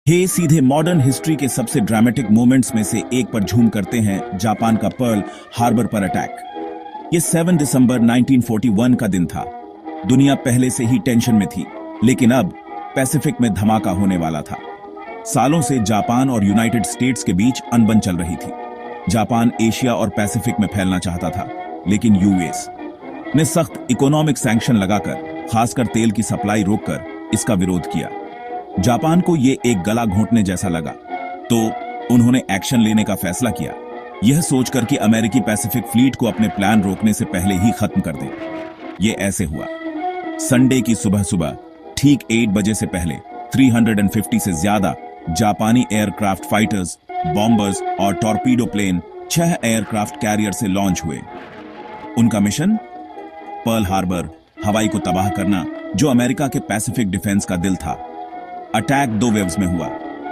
सीधे modern history के सबसे ड्रामेटिक मोमेंट्स में से एक पर झूम करते हैं जापान का पर्ल हार्बर पर अटैक। ये 7 दिसंबर 1941 का दिन था। दुनिया पहले से ही टेंशन में थी, लेकिन अब पैसिफिक में धमाका होने वाला था। सालों से जापान और यूनाइटेड स्टेट्स के बीच अनबन चल रही थी। जापान एशिया और पैसिफिक में फैलना चाहता था, लेकिन यूएस ने सख्त इकोनॉमिक सैंक्शन लगाकर, खासकर तेल की सप्लाई रोककर इसका विरोध किया। जापान को यह एक गला घोंटने जैसा लगा, तो उन्होंने एक्शन लेने का फैसला किया, यह सोचकर कि अमेरिकी पैसिफिक फ्लीट को अपने प्लान रोकने से पहले ही खत्म कर दें। यह ऐसे हुआ। संडे की सुबह सुबह ठीक 8 बजे से पहले 350 से ज्यादा जापानी एयरक्राफ्ट फाइटर्स, बॉम्बर्स और टॉर्पीडो प्लेन 6 एयरक्राफ्ट कैरियर से लॉन्च हुए। उनका मिशन पर्ल हार्बर, हवाई को तबाह करना, जो अमेरिका के पैसिफिक डिफेंस का दिल था। अटैक 2 वेव्स में हुआ,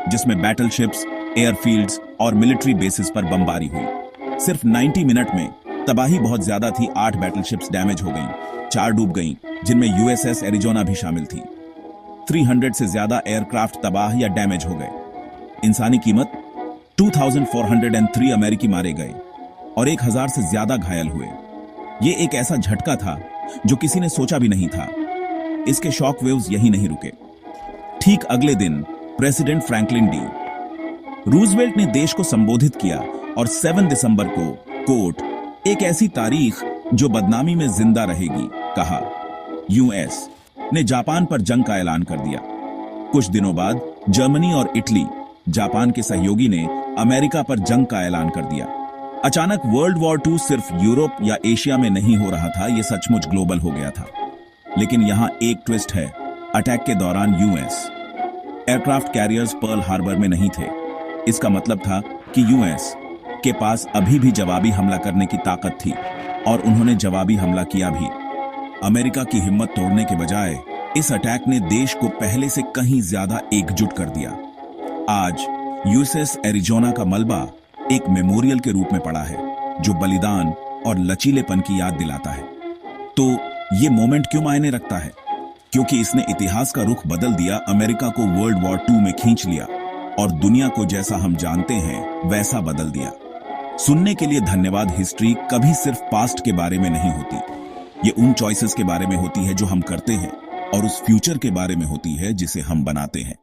जिसमें बैटलशिप्स, एयरफील्ड्स और मिलिट्री बेसिस पर बमबारी हुई। सिर्फ 90 मिनट में तबाही बहुत ज्यादा थी। 8 बैटलशिप्स डैमेज हो गईं, 4 डूब गईं, जिनमें यूएसएस एरिजोना भी शामिल थी। 300 से ज्यादा एयरक्राफ्ट तबाह या डैमेज हो गए। इंसानी कीमत 2403 अमेरिकी मारे गए और 1000 से ज्यादा घायल हुए। ये एक ऐसा झटका था जो किसी ने सोचा भी नहीं था। इसके शॉक वेव्स यही नहीं रुके। ठीक अगले दिन प्रेसिडेंट फ्रैंकलिन डी रूजवेल्ट ने देश को संबोधित किया और 7 दिसंबर को कोट, एक ऐसी तारीख जो बदनामी में जिंदा रहेगी, कहा। यूएस ने जापान पर जंग का ऐलान कर दिया। कुछ दिनों बाद जर्मनी और इटली, जापान के सहयोगी, ने अमेरिका पर जंग का ऐलान कर दिया। अचानक वर्ल्ड वॉर 2 सिर्फ यूरोप या एशिया में नहीं हो रहा था, यह सचमुच ग्लोबल हो गया था। लेकिन यहां एक ट्विस्ट है। अटैक के दौरान US aircraft carriers Pearl Harbor में नहीं थे। इसका मतलब था कि यूएस के पास अभी भी जवाबी हमला करने की ताकत थी, और उन्होंने जवाबी हमला किया भी। अमेरिका की हिम्मत तोड़ने के बजाय इस अटैक ने देश को पहले से कहीं ज्यादा एकजुट कर दिया। आज यूएसएस एरिजोना का मलबा एक मेमोरियल के रूप में पड़ा है, जो बलिदान और लचीलेपन की याद दिलाता है। तो ये मोमेंट क्यों मायने रखता है? क्योंकि इसने इतिहास का रुख बदल दिया, अमेरिका को वर्ल्ड वॉर 2 में खींच लिया और दुनिया को जैसा हम जानते हैं वैसा बदल दिया। सुनने के लिए धन्यवाद। हिस्ट्री कभी सिर्फ पास्ट के बारे में नहीं होती, ये उन चॉइसेस के बारे में होती है जो हम करते हैं, और उस फ्यूचर के बारे में होती है जिसे हम बनाते हैं।